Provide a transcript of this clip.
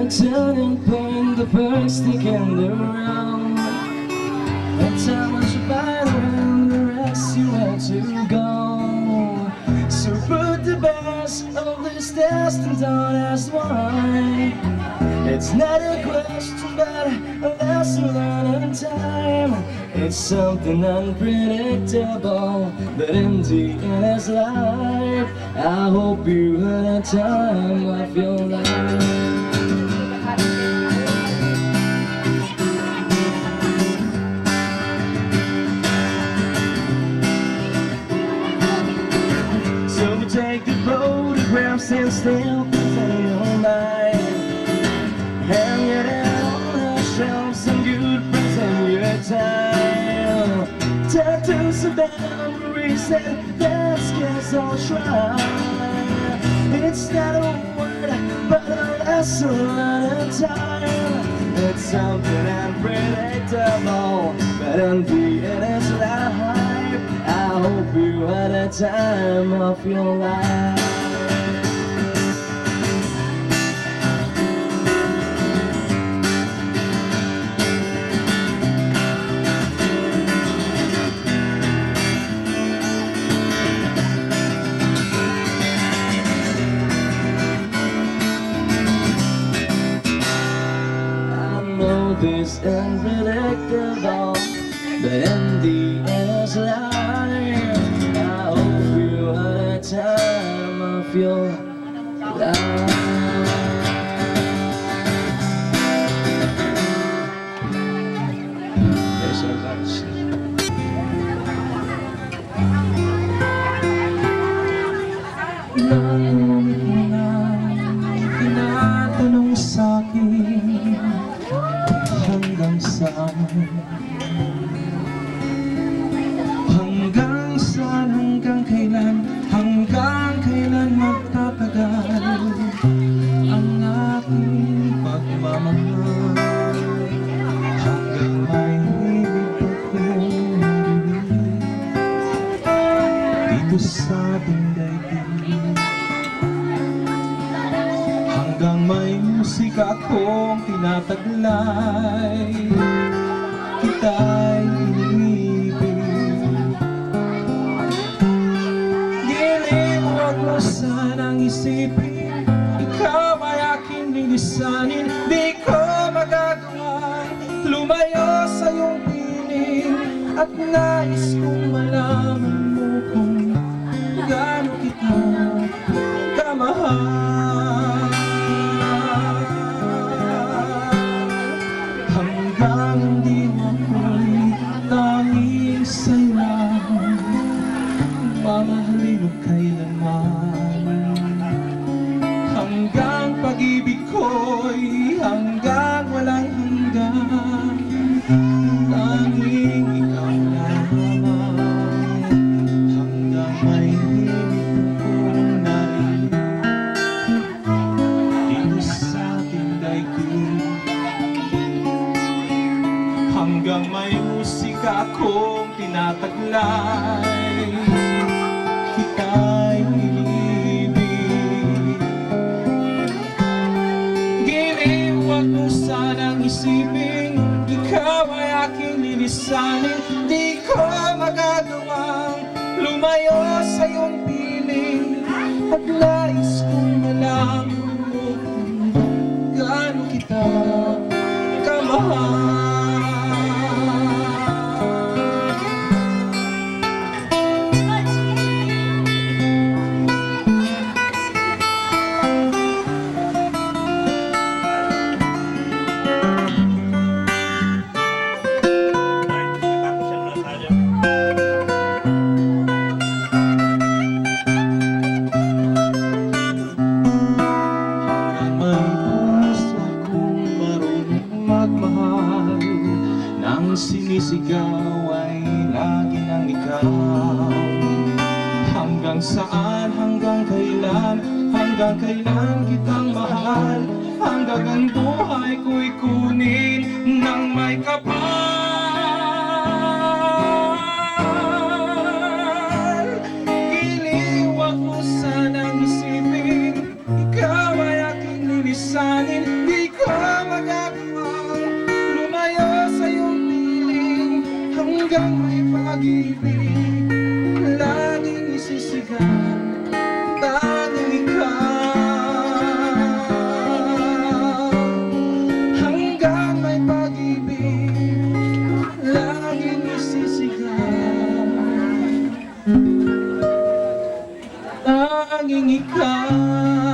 turning point, the first stick in the round. The time was about and the rest you had to go. So put the best of this destined on as one. It's not a question but a lesson learned in time. It's something unpredictable, but in the end it's life. I hope you had a time of your life. Take the photographs and still pretend your mind. Hang it out on the shelves and good pretend your time. Tattoos of memories and baskets all try. It's not a word but a lesson learned in time. It's something unpredictable, but in the end it's life. I hope you had a time of your life. I know this unpredictable, but in the end it's life. Time of your life. Thank you so much. Ngunit mo na tinatanong sa'kin hanggang saan, hanggang saan, hanggang kailan, hanggang kailan magtatagal ang aking pagmamahal. Hanggang may hibig akong narinig dito sa ating daigdig, hanggang may musika akong tinataglay, kita'y sanang isipin, ikaw ay aking lilisanin. Di ko magagawa lumayo sa iyong piling, at nais kong malaman mo kung gaano kita kamahal. Hanggang hindi ako'y tanging sa'yo lang mamahalin o kailanman. Hanggang pag-ibig ko'y hanggang walang hanggan, tanging ikaw lamang. Hanggang may himig akong narinig dito sa ating daigdig, hanggang may musika akong tinataglay, kita'y inibig. Giliw, wag mo sanang isipin, ikaw ay aking lilisanin. Di ko magagawang lumayo sa iyong piling, at nais kong malaman mo kung gaano kita kamahal. Sinisigaw ay lagi ng ikaw. Hanggang saan, hanggang kailan kitang mahal, hanggang ang buhay ko'y kunin ng may kapal. Giliwag mo sanang isipin, ikaw ay aking lilisanin. Di ko pag-ibig laging isisigaw, tanging ikaw. Hanggang may pag-ibig laging isisigaw, tanging ikaw.